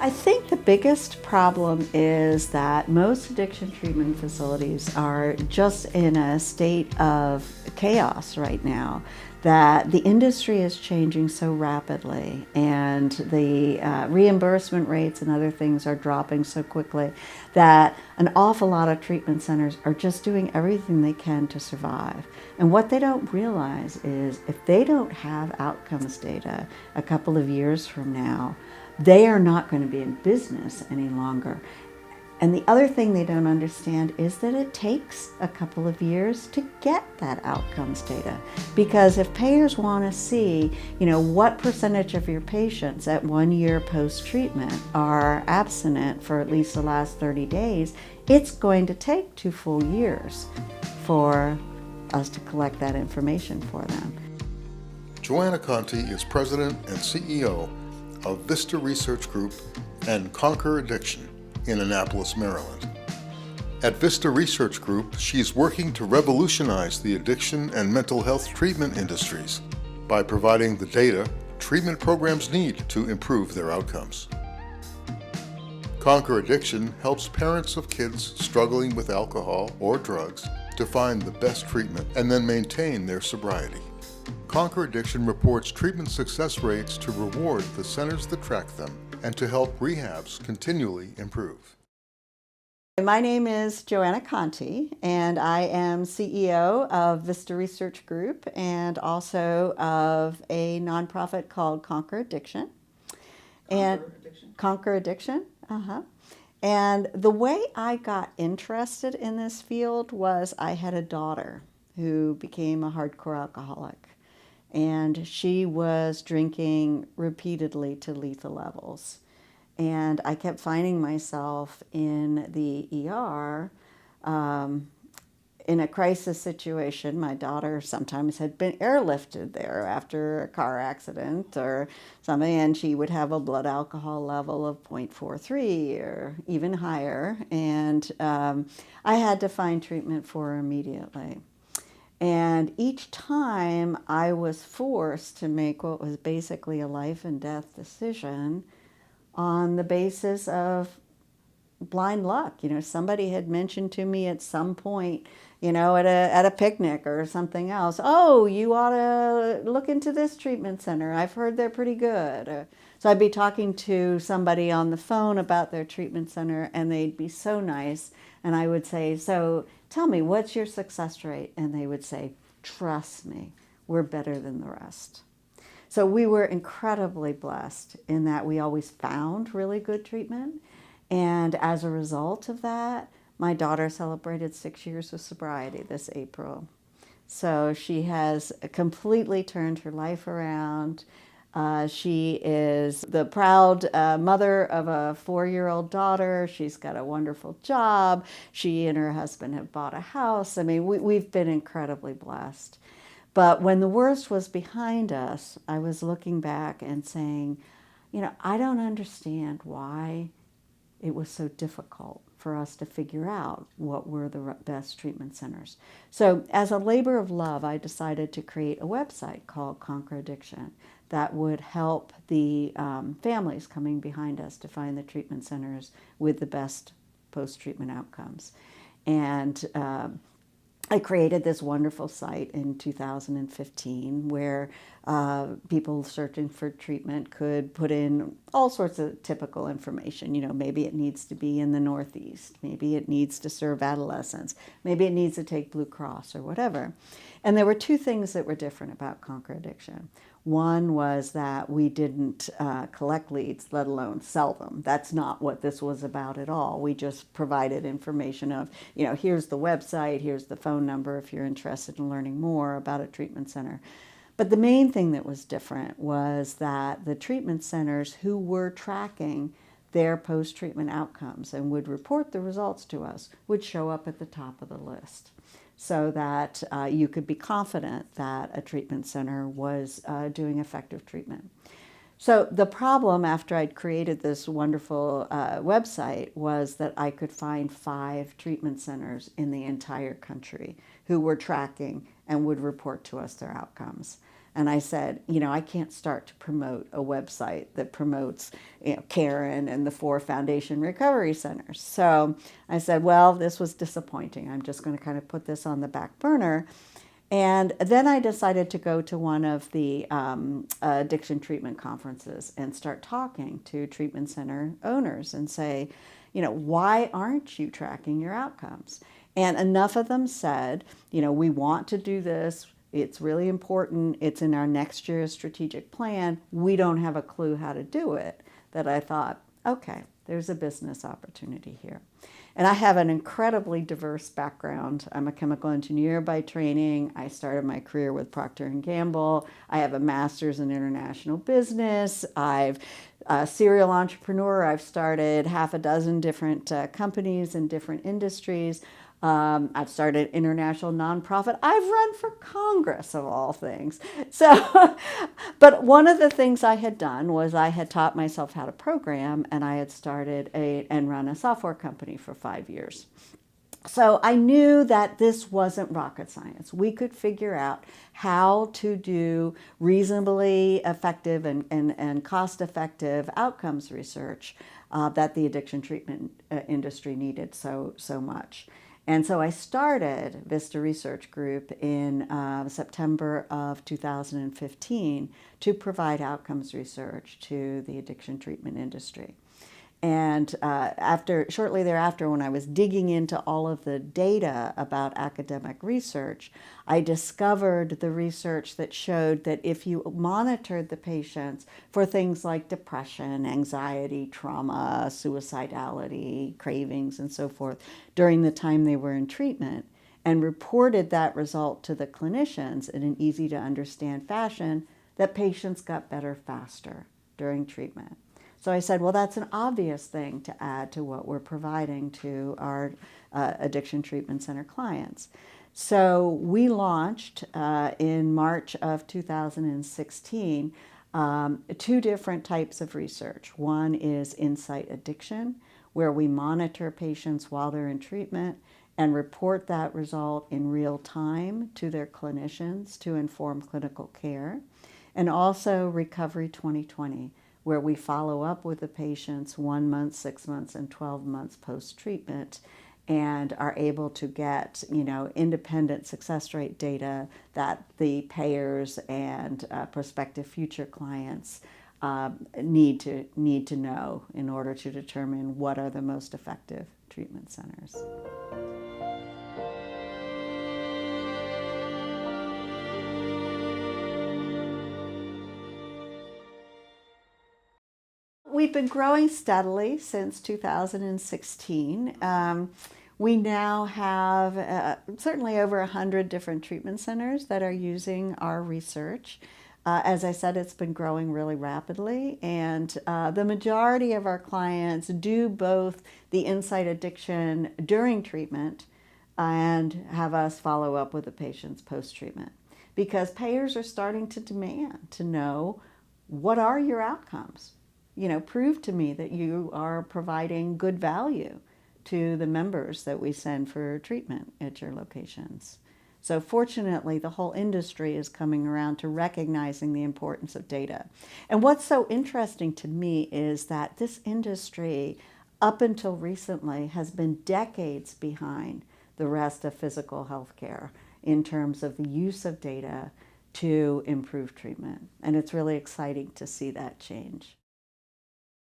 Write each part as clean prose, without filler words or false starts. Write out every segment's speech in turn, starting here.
I think the biggest problem is that most addiction treatment facilities are just in a state of chaos right now. That the industry is changing so rapidly and the reimbursement rates and other things are dropping so quickly that an awful lot of treatment centers are just doing everything they can to survive. And what they don't realize is if they don't have outcomes data a couple of years from now, they are not going to be in business any longer. And the other thing they don't understand is that it takes a couple of years to get that outcomes data. Because if payers want to see, what percentage of your patients at 1 year post-treatment are abstinent for at least the last 30 days, it's going to take 2 full years for us to collect that information for them. Joanna Conti is President and CEO of Vista Research Group and Conquer Addiction in Annapolis, Maryland. At Vista Research Group, she's working to revolutionize the addiction and mental health treatment industries by providing the data treatment programs need to improve their outcomes. Conquer Addiction helps parents of kids struggling with alcohol or drugs to find the best treatment and then maintain their sobriety. Conquer Addiction reports treatment success rates to reward the centers that track them and to help rehabs continually improve. My name is Joanna Conti, and I am CEO of Vista Research Group and also of a nonprofit called Conquer Addiction. Conquer Addiction. And the way I got interested in this field was I had a daughter who became a hardcore alcoholic. And she was drinking repeatedly to lethal levels. And I kept finding myself in the ER in a crisis situation. My daughter sometimes had been airlifted there after a car accident or something, and she would have a blood alcohol level of 0.43 or even higher. And I had to find treatment for her immediately. And each time I was forced to make what was basically a life and death decision on the basis of blind luck. Somebody had mentioned to me at some point, at a picnic or something else, oh, you ought to look into this treatment center. I've heard they're pretty good. So I'd be talking to somebody on the phone about their treatment center, and they'd be so nice. And I would say, so tell me, what's your success rate? And they would say, trust me, we're better than the rest. So we were incredibly blessed in that we always found really good treatment. And as a result of that, my daughter celebrated 6 years of sobriety this April. So she has completely turned her life around. She is the proud mother of a 4-year-old daughter. She's got a wonderful job. She and her husband have bought a house. I mean, we've been incredibly blessed. But when the worst was behind us, I was looking back and saying, I don't understand why it was so difficult for us to figure out what were the best treatment centers. So as a labor of love, I decided to create a website called Conquer Addiction that would help the families coming behind us to find the treatment centers with the best post-treatment outcomes. And I created this wonderful site in 2015 where people searching for treatment could put in all sorts of typical information. Maybe it needs to be in the Northeast. Maybe it needs to serve adolescents. Maybe it needs to take Blue Cross or whatever. And there were 2 things that were different about Conquer Addiction. One was that we didn't collect leads, let alone sell them. That's not what this was about at all. We just provided information of, here's the website, here's the phone number if you're interested in learning more about a treatment center. But the main thing that was different was that the treatment centers who were tracking their post-treatment outcomes and would report the results to us would show up at the top of the list, so that you could be confident that a treatment center was doing effective treatment. So the problem after I'd created this wonderful website was that I could find 5 treatment centers in the entire country who were tracking and would report to us their outcomes. And I said, I can't start to promote a website that promotes, Karen and the 4 foundation recovery centers. So I said, well, this was disappointing. I'm just going to kind of put this on the back burner. And then I decided to go to one of the addiction treatment conferences and start talking to treatment center owners and say, why aren't you tracking your outcomes? And enough of them said, we want to do this. It's really important. It's in our next year's strategic plan. We don't have a clue how to do it. That I thought, okay, there's a business opportunity here. And I have an incredibly diverse background. I'm a chemical engineer by training. I started my career with Procter & Gamble. I have a master's in international business. I've a serial entrepreneur. I've started half a dozen different companies in different industries. I've started international nonprofit. I've run for Congress, of all things. So, but one of the things I had done was I had taught myself how to program, and I had started and run a software company for 5 years. So I knew that this wasn't rocket science. We could figure out how to do reasonably effective and cost-effective outcomes research that the addiction treatment industry needed so much. And so I started Vista Research Group in September of 2015 to provide outcomes research to the addiction treatment industry. And shortly thereafter, when I was digging into all of the data about academic research, I discovered the research that showed that if you monitored the patients for things like depression, anxiety, trauma, suicidality, cravings, and so forth during the time they were in treatment, and reported that result to the clinicians in an easy to understand fashion, that patients got better faster during treatment. So I said, well, that's an obvious thing to add to what we're providing to our addiction treatment center clients. So we launched in March of 2016 2 different types of research. One is insight addiction, where we monitor patients while they're in treatment and report that result in real time to their clinicians to inform clinical care. And also Recovery 2020, where we follow up with the patients 1 month, 6 months, and 12 months post-treatment and are able to get, independent success rate data that the payers and prospective future clients need to know in order to determine what are the most effective treatment centers. We've been growing steadily since 2016. We now have certainly over 100 different treatment centers that are using our research. As I said, it's been growing really rapidly, and the majority of our clients do both the insight addiction during treatment and have us follow up with the patients post-treatment, because payers are starting to demand to know, what are your outcomes? Prove to me that you are providing good value to the members that we send for treatment at your locations. So fortunately, the whole industry is coming around to recognizing the importance of data. And what's so interesting to me is that this industry, up until recently, has been decades behind the rest of physical health care in terms of the use of data to improve treatment. And it's really exciting to see that change.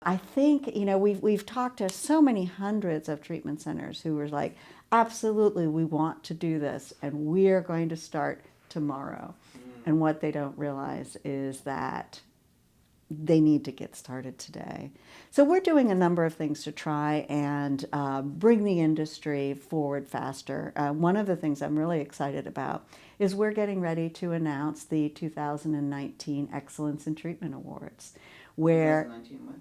I think, we've talked to so many hundreds of treatment centers who were like, absolutely, we want to do this, and we're going to start tomorrow. And what they don't realize is that they need to get started today. So we're doing a number of things to try and bring the industry forward faster. One of the things I'm really excited about is we're getting ready to announce the 2019 Excellence in Treatment Awards, where 2019 what?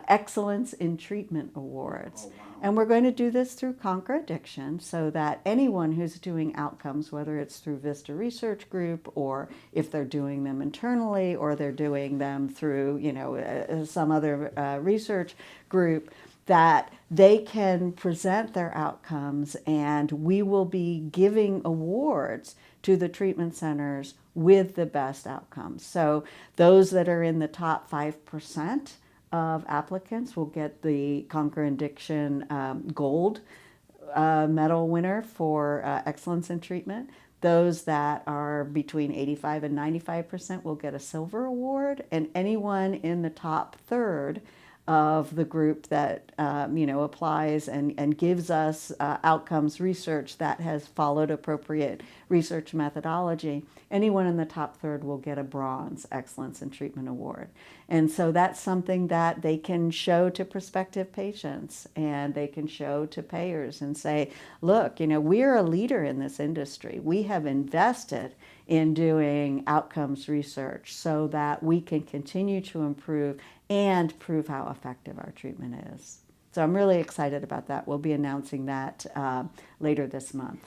Excellence in Treatment Awards. Oh, wow. And we're going to do this through Conquer Addiction, so that anyone who's doing outcomes, whether it's through Vista Research Group, or if they're doing them internally, or they're doing them through some other research group, that they can present their outcomes, and we will be giving awards to the treatment centers with the best outcomes. So those that are in the top 5% of applicants will get the Conquer Addiction Gold medal winner for excellence in treatment. Those that are between 85 and 95% will get a silver award, and anyone in the top third of the group that applies and gives us outcomes research that has followed appropriate research methodology, anyone in the top third will get a bronze excellence in treatment award. And so that's something that they can show to prospective patients, and they can show to payers and say, look, we're a leader in this industry. We have invested in doing outcomes research so that we can continue to improve and prove how effective our treatment is. So I'm really excited about that. We'll be announcing that later this month.